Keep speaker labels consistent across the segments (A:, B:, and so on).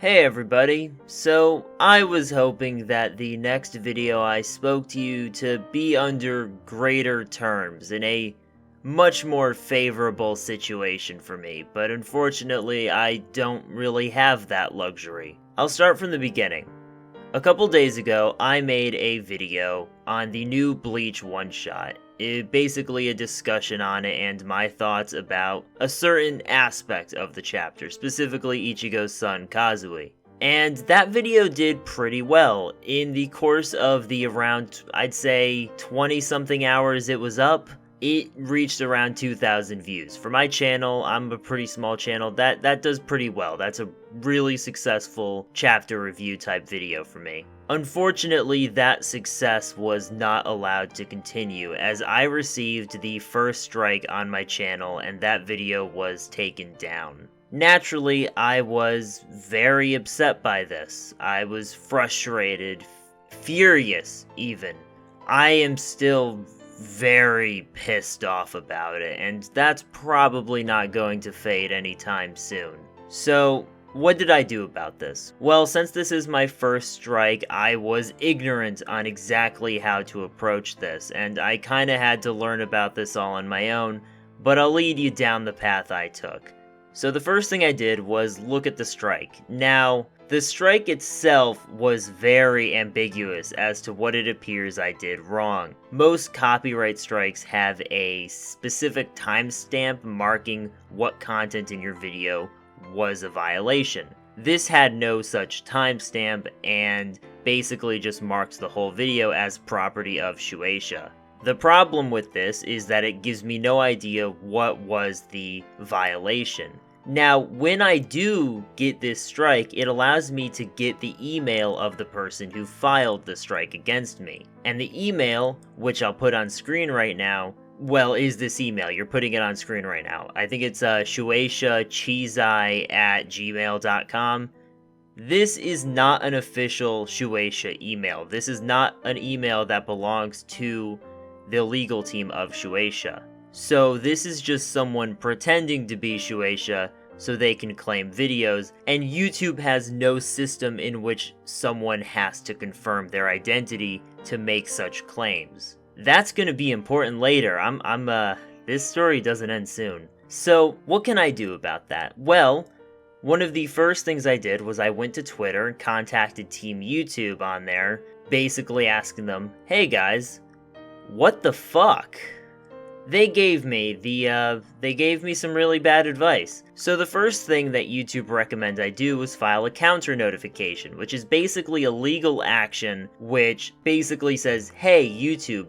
A: Hey everybody, so I was hoping that the next video I spoke to you to be under greater terms, in a much more favorable situation for me, but unfortunately I don't really have that luxury. I'll start from the beginning. A couple days ago, I made a video on the new Bleach one-shot. Basically a discussion on it and my thoughts about a certain aspect of the chapter, specifically Ichigo's son, Kazui. And that video did pretty well. In the course of the around, I'd say, 20-something hours it was up, it reached around 2,000 views. For my channel, I'm a pretty small channel, that does pretty well. That's a really successful chapter review type video for me. Unfortunately, that success was not allowed to continue, as I received the first strike on my channel and that video was taken down. Naturally, I was very upset by this. I was frustrated, furious even. I am still very pissed off about it, and that's probably not going to fade anytime soon. So, what did I do about this? Well, since this is my first strike, I was ignorant on exactly how to approach this, and I kinda had to learn about this all on my own, but I'll lead you down the path I took. So the first thing I did was look at the strike. Now, the strike itself was very ambiguous as to what it appears I did wrong. Most copyright strikes have a specific timestamp marking what content in your video was a violation. This had no such timestamp and basically just marks the whole video as property of Shueisha. The problem with this is that it gives me no idea what was the violation. Now, when I do get this strike, it allows me to get the email of the person who filed the strike against me. And the email, which I'll put on screen right now, well, is this email. You're putting it on screen right now. I think it's shueishachizai@gmail.com. This is not an official Shueisha email. This is not an email that belongs to the legal team of Shueisha. So this is just someone pretending to be Shueisha so they can claim videos, and YouTube has no system in which someone has to confirm their identity to make such claims. That's gonna be important later. This story doesn't end soon. So, what can I do about that? Well, one of the first things I did was I went to Twitter and contacted Team YouTube on there, basically asking them, hey guys, what the fuck? They gave me some really bad advice. So the first thing that YouTube recommended I do was file a counter notification, which is basically a legal action which basically says, hey YouTube,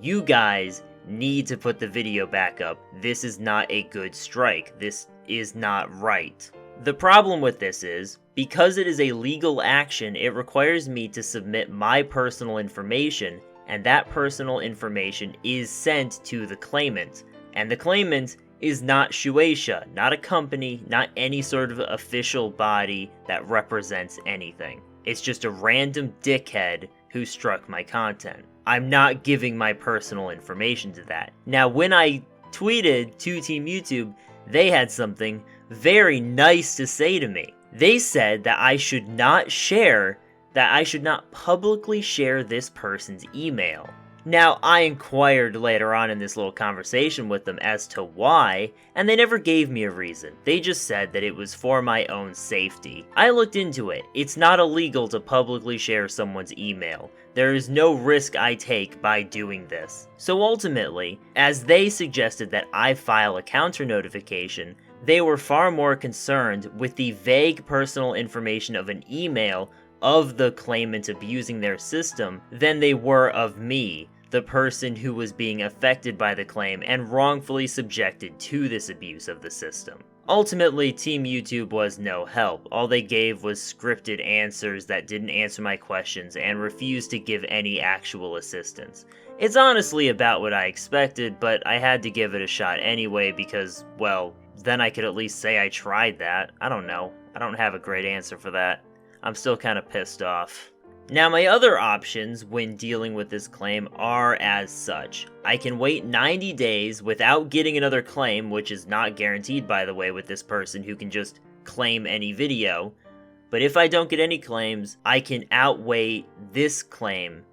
A: you guys need to put the video back up. This is not a good strike. This is not right. The problem with this is, because it is a legal action, it requires me to submit my personal information, and that personal information is sent to the claimant. And the claimant is not Shueisha, not a company, not any sort of official body that represents anything. It's just a random dickhead who struck my content. I'm not giving my personal information to that. Now, when I tweeted to Team YouTube, they had something very nice to say to me. They said that I should not publicly share this person's email. Now, I inquired later on in this little conversation with them as to why, and they never gave me a reason. They just said that it was for my own safety. I looked into it. It's not illegal to publicly share someone's email. There is no risk I take by doing this. So ultimately, as they suggested that I file a counter notification, they were far more concerned with the vague personal information of an email of the claimant abusing their system than they were of me, the person who was being affected by the claim and wrongfully subjected to this abuse of the system. Ultimately, Team YouTube was no help. All they gave was scripted answers that didn't answer my questions and refused to give any actual assistance. It's honestly about what I expected, but I had to give it a shot anyway because, well, then I could at least say I tried that. I don't know. I don't have a great answer for that. I'm still kind of pissed off. Now, my other options when dealing with this claim are as such. I can wait 90 days without getting another claim, which is not guaranteed, by the way, with this person who can just claim any video. But if I don't get any claims, I can outweigh this claim,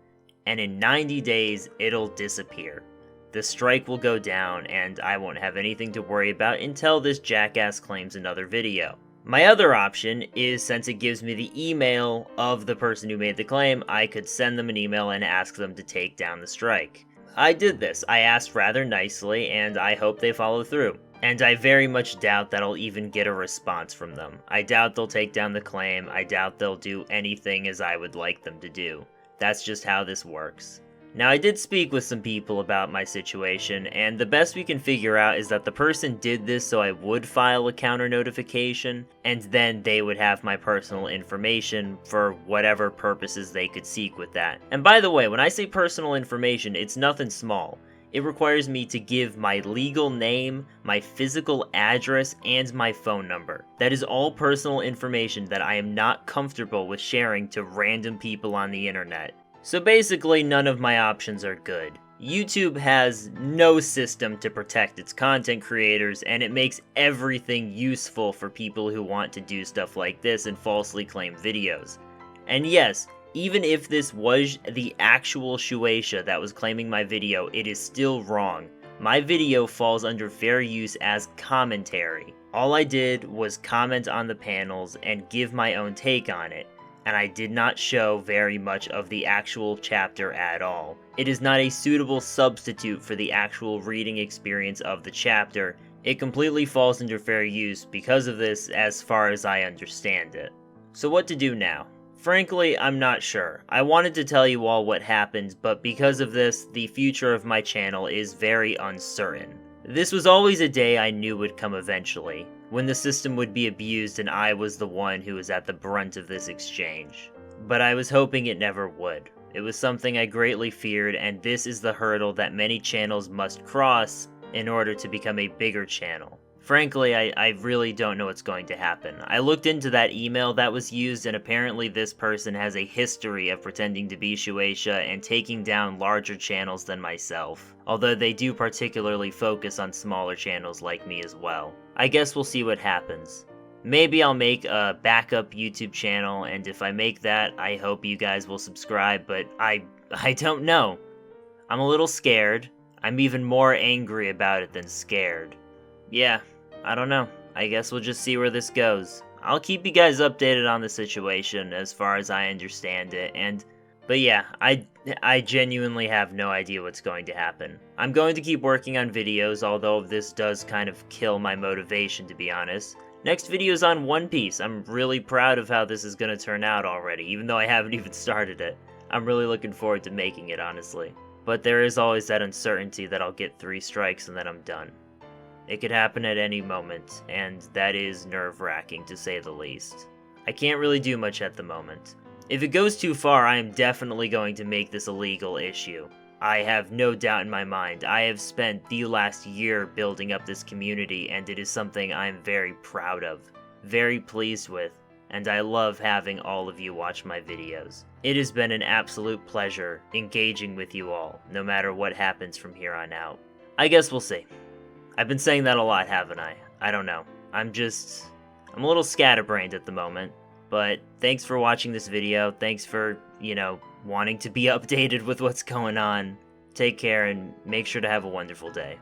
A: and in 90 days, it'll disappear. The strike will go down, and I won't have anything to worry about until this jackass claims another video. My other option is, since it gives me the email of the person who made the claim, I could send them an email and ask them to take down the strike. I did this. I asked rather nicely, and I hope they follow through. And I very much doubt that I'll even get a response from them. I doubt they'll take down the claim. I doubt they'll do anything as I would like them to do. That's just how this works. Now, I did speak with some people about my situation, and the best we can figure out is that the person did this so I would file a counter notification, and then they would have my personal information for whatever purposes they could seek with that. And by the way, when I say personal information, it's nothing small. It requires me to give my legal name, my physical address, and my phone number. That is all personal information that I am not comfortable with sharing to random people on the internet. So basically, none of my options are good. YouTube has no system to protect its content creators, and it makes everything useful for people who want to do stuff like this and falsely claim videos. And yes, even if this was the actual Shueisha that was claiming my video, it is still wrong. My video falls under fair use as commentary. All I did was comment on the panels and give my own take on it, and I did not show very much of the actual chapter at all. It is not a suitable substitute for the actual reading experience of the chapter. It completely falls under fair use because of this, as far as I understand it. So what to do now? Frankly, I'm not sure. I wanted to tell you all what happened, but because of this, the future of my channel is very uncertain. This was always a day I knew would come eventually, when the system would be abused and I was the one who was at the brunt of this exchange. But I was hoping it never would. It was something I greatly feared, and this is the hurdle that many channels must cross in order to become a bigger channel. Frankly, I really don't know what's going to happen. I looked into that email that was used, and apparently this person has a history of pretending to be Shueisha and taking down larger channels than myself, although they do particularly focus on smaller channels like me as well. I guess we'll see what happens. Maybe I'll make a backup YouTube channel, and if I make that, I hope you guys will subscribe, but I don't know. I'm a little scared. I'm even more angry about it than scared. Yeah, I don't know. I guess we'll just see where this goes. I'll keep you guys updated on the situation as far as I understand it, but yeah, I genuinely have no idea what's going to happen. I'm going to keep working on videos, although this does kind of kill my motivation, to be honest. Next video is on One Piece. I'm really proud of how this is going to turn out already, even though I haven't even started it. I'm really looking forward to making it, honestly. But there is always that uncertainty that I'll get 3 strikes and then I'm done. It could happen at any moment, and that is nerve-wracking to say the least. I can't really do much at the moment. If it goes too far, I am definitely going to make this a legal issue. I have no doubt in my mind. I have spent the last year building up this community, and it is something I'm very proud of, very pleased with, and I love having all of you watch my videos. It has been an absolute pleasure engaging with you all, no matter what happens from here on out. I guess we'll see. I've been saying that a lot, haven't I? I don't know. I'm a little scatterbrained at the moment. But thanks for watching this video. Thanks for, wanting to be updated with what's going on. Take care and make sure to have a wonderful day.